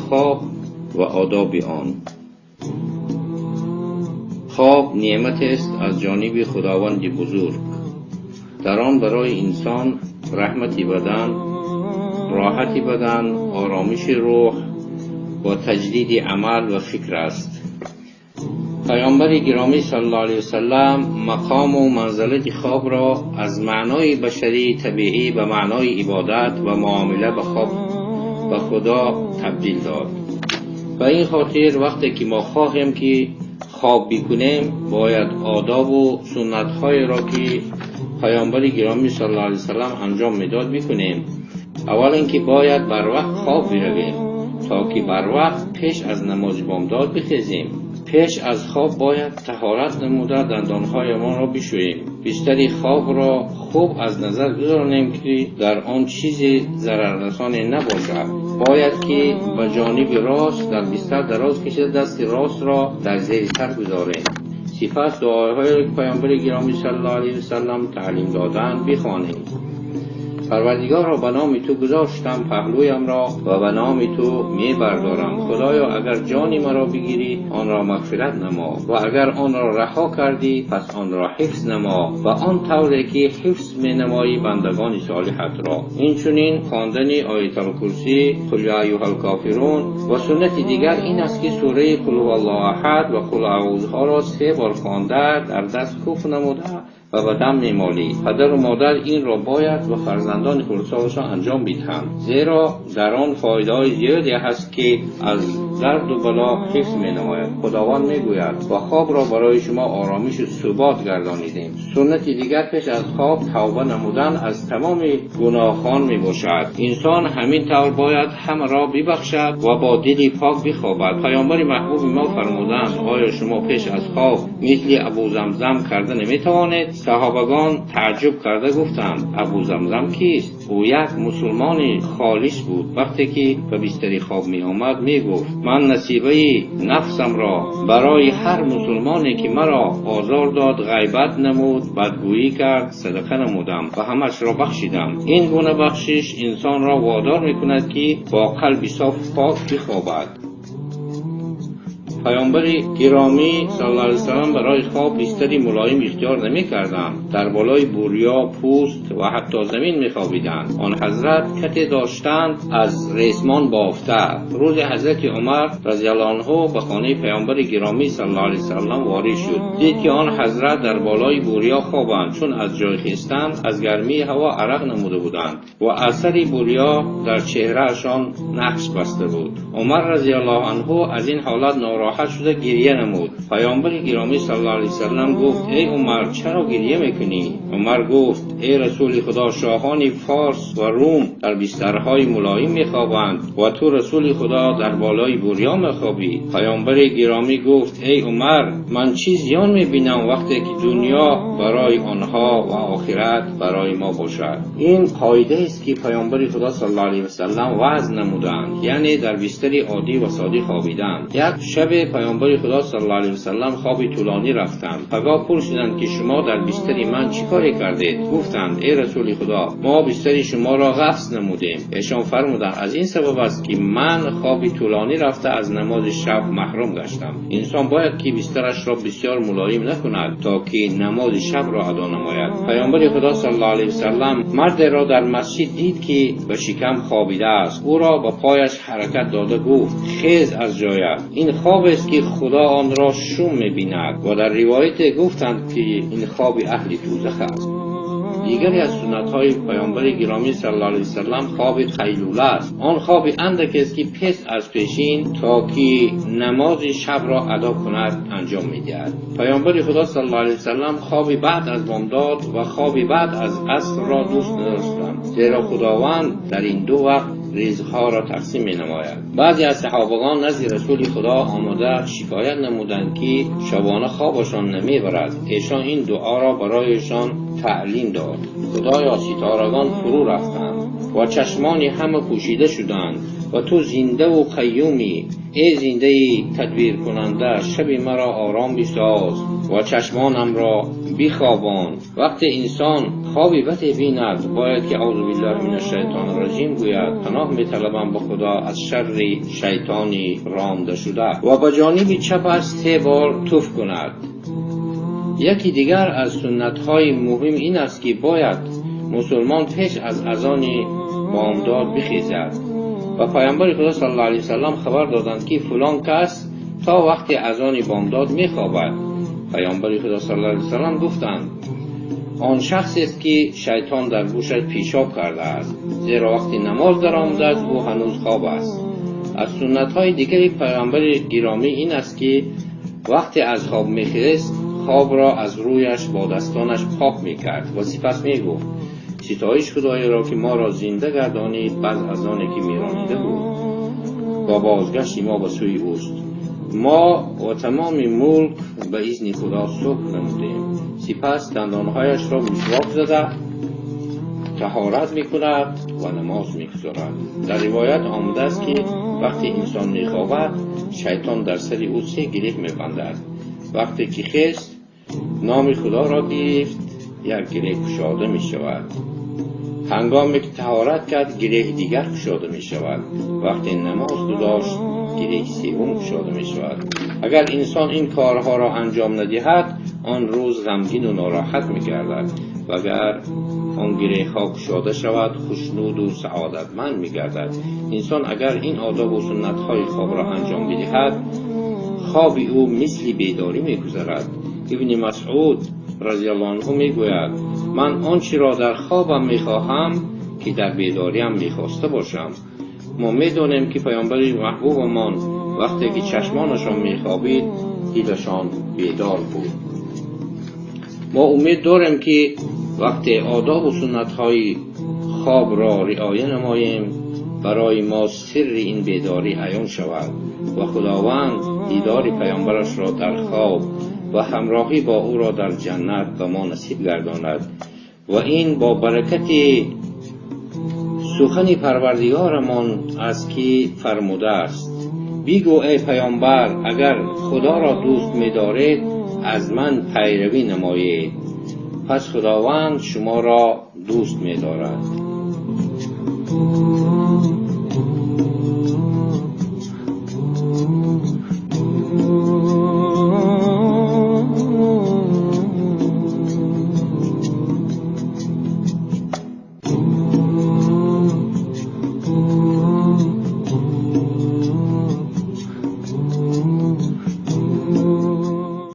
خواب و آداب آن. خواب نعمت است از جانب خداوند بزرگ. در آن برای انسان رحمت بدن، راحت بدن، آرامش روح و تجدید عمل و فکر است. پیامبر گرامی صلی الله علیه وسلم مقام و منزلت خواب را از معنای بشری طبیعی به معنای عبادت و معامله به خواب به خدا تبدیل داد. و این خاطر وقتی که ما خواهیم که خواب بکنیم باید آداب و سنت‌های را که پیامبر گرامی صلی الله علیه وسلم انجام میداد بکنیم. اول اینکه باید بر وقت خواب برویم تا که بر وقت پیش از نماز بامداد بخیزیم. پیش از خواب باید طهارت نموده دندانهای ما را بشوییم. بستر خواب را خوب از نظر گذاریم که در آن چیزی ضرررسان نباشد. باید که به جانب راست در بستر دراز کشید، دست راست را در زیر سر گذاریم. سپس دعاهای پیامبر گرامی صلی الله علیه وسلم تعلیم دادن بخوانیم. پروردگار را به نام تو گذاشتم پهلویم را و به نام تو می بردارم. خدایا اگر جانی مرا بگیری آن را مغفرت نما و اگر آن را رها کردی پس آن را حفظ نما و آن طوری که حفظ می نمایی بندگان صالحت را. این چنین خواندن آیت الکرسی، قل یا ایها الکافرون و سنت دیگر این است که سوره قل هو الله احد و قل اعوذ ها را 3 بار خوانده در دست کف نموده و به دم میمالی. پدر و مادر این را باید و فرزندان خردسالشان انجام بدهند، زیرا در آن فایده‌های زیادی هست که از درد و بلا حفظ می‌نماید. خداوند میگوید و خواب را برای شما آرامش و ثبات گردانیدیم. سنت دیگر پیش از خواب توبه نمودن از تمام گناهان میباشد. انسان همین طور باید همه را ببخشد و با دلی پاک بخوابد. پیامبر محبوب ما فرمودند آیا شما پیش از خواب مثل ابو زمزم کرده نمیتوانید؟ صحابگان تعجب کرده گفتند ابو زمزم کیست؟ او یک مسلمان خالص بود. وقتی که به بستر خواب می آمد می گفت من نصیبه نفسم را برای هر مسلمانی که مرا آزار داد، غیبت نمود، بدگویی کرد، صدقه نمودم و همش را بخشیدم. این گونه بخشش انسان را وادار می کند که با قلب صاف پاک بخوابد. پیامبر گرامی صلی الله علیه وسلم برای خواب بستری ملایم اختیار نمی کردند. در بالای بوریا، پوست و حتی زمین می خوابیدند. آن حضرت کتی داشتند از ریسمان بافته. روز حضرت عمر رضی الله عنه به خانه پیامبر گرامی صلی الله علیه وسلم وارد شد. دید که آن حضرت در بالای بوریا خوابند، چون از جای خیستند از گرمی هوا عرق نموده بودند و اثر بوریا در چهرهشان نقش بسته بود. عمر رضی الله عنه از این حالت ناراحت شده گریه نمود. پیامبر گرامی صلی الله علیه وسلم گفت ای عمر چرا گریه میکنی؟ عمر گفت ای رسول خدا شاهان فارس و روم در بسترهای ملایم میخوابند و تو رسول خدا در بالای بوریا میخوابی. پیامبر گرامی گفت ای عمر من چی زیان میبینم وقتی که دنیا برای آنها و آخرت برای ما باشد. این قاعده است که پیامبر خدا صلی الله علیه وسلم وعظ نمودند، یعنی در بستر عادی و ساده خوابیدند. یک شب پیامبر خدا صلی الله علیه وسلم خواب طولانی رفتند. پگاه پرسیدند که شما در بستر من چی کاری کردید؟ گفتند ای رسول خدا ما بستر شما را غصب نمودیم. ایشان فرمودند از این سبب است که من خواب طولانی رفته از نماز شب محروم گشتم. انسان باید که بسترش را بسیار ملایم نکند تا که نماز شب را ادا نماید. پیامبر خدا صلی الله علیه وسلم مرد را در مسجد دید که به شکم خوابیده است. او را به پایش حرکت داده گفت خیز از جایت. این خواب است که خدا آن را شوم می‌بیند و در روایت گفتند که این خواب اهل دوزخ است. دیگری از سنت‌های پیامبر گرامی صلی الله علیه وسلم خواب قیلوله است. آن خواب اندک است که پس از پیشین تا که نماز شب را ادا کند انجام می‌دهد. پیامبر خدا صلی الله علیه وسلم خواب بعد از بامداد و خواب بعد از عصر را دوست نداشتند، زیرا خداوند در این دو وقت رزقها را تقسیم می نماید. بعضی از صحابگان نزد رسول خدا آمده شکایت نمودند که شبانه خوابشان نمی برد. ایشان این دعا را برایشان تعلیم داد. خدایا ستارگان فرو رفتند و چشمان همه پوشیده شدند و تو زنده و قیومی. ای زنده تدبیر کننده شب مرا آرام بساز و چشمانم را بخوابان. وقتی انسان خوابی بدی بیند باید که اعوذ بالله من الشیطان الرجیم گوید پناه می‌طلبم به خدا از شر شیطانی رانده شده و به جانب چپش 3 بار تف کند. یکی دیگر از سنت‌های مهم این است که باید مسلمان پیش از اذان بامداد بخیزد و پیامبر خدا صلی الله علیه وسلم خبر دادند که فلان کس تا وقت اذان بامداد میخوابد. پیامبر خدا صلی الله علیه وسلم گفتند آن شخصی است که شیطان در گوشش پیشاب کرده است، زیرا وقتی نماز در آمده است او هنوز خواب است. از سنت‌های دیگر پیامبر گرامی این است که وقتی از خواب میخیست خواب را از رویش با دستانش پاک میکرد و سپس میگفت ستایش خدای را که ما را زنده گردانید بعد از آنی که میرانیده بود و بازگشت ما به سوی اوست. ما و تمام ملک به اذن خدا صبح نمودیم. سپس دندانهایش را مسواک زده طهارت میکند و نماز میگذارد. در روایت آمده است که وقتی انسان میخوابد شیطان در سر او 3 گره میبندد. وقتی که خیست نام خدا را گرفت 1 گره گشاده میشود. هنگامی که طهارت کرد گره دیگر گشاده میشود. وقتی نماز گذاشت گره 3 گشاده میشود. اگر انسان این کارها را انجام ندهد آن روز غمگین و ناراحت میگردد و اگر آن گره ها گشاده شود خوشنود و سعادتمند میگردد. انسان اگر این آداب و سنت های خواب را انجام بدهد خواب او مثل بیداری میگذرد. ابن مسعود رضی الله عنه میگوید من آنچه را در خوابم میخواهم که در بیداریم میخواسته باشم. ما میدانیم که پیامبر محبوبمان وقتی که چشمانشان میخوابید دلشان بیدار بود. ما امید داریم که وقتی آداب و سنت های خواب را رعایت نماییم برای ما سر این بیداری عیان شود و خداوند دیدار پیامبرش را در خواب و همراهی با او را در جنت به ما نصیب گرداند. و این با برکت سخن پروردگارمان است که فرموده است بگو ای پیامبر اگر خدا را دوست می‌دارید از من پیروی نمایید پس خداوند شما را دوست می‌دارد.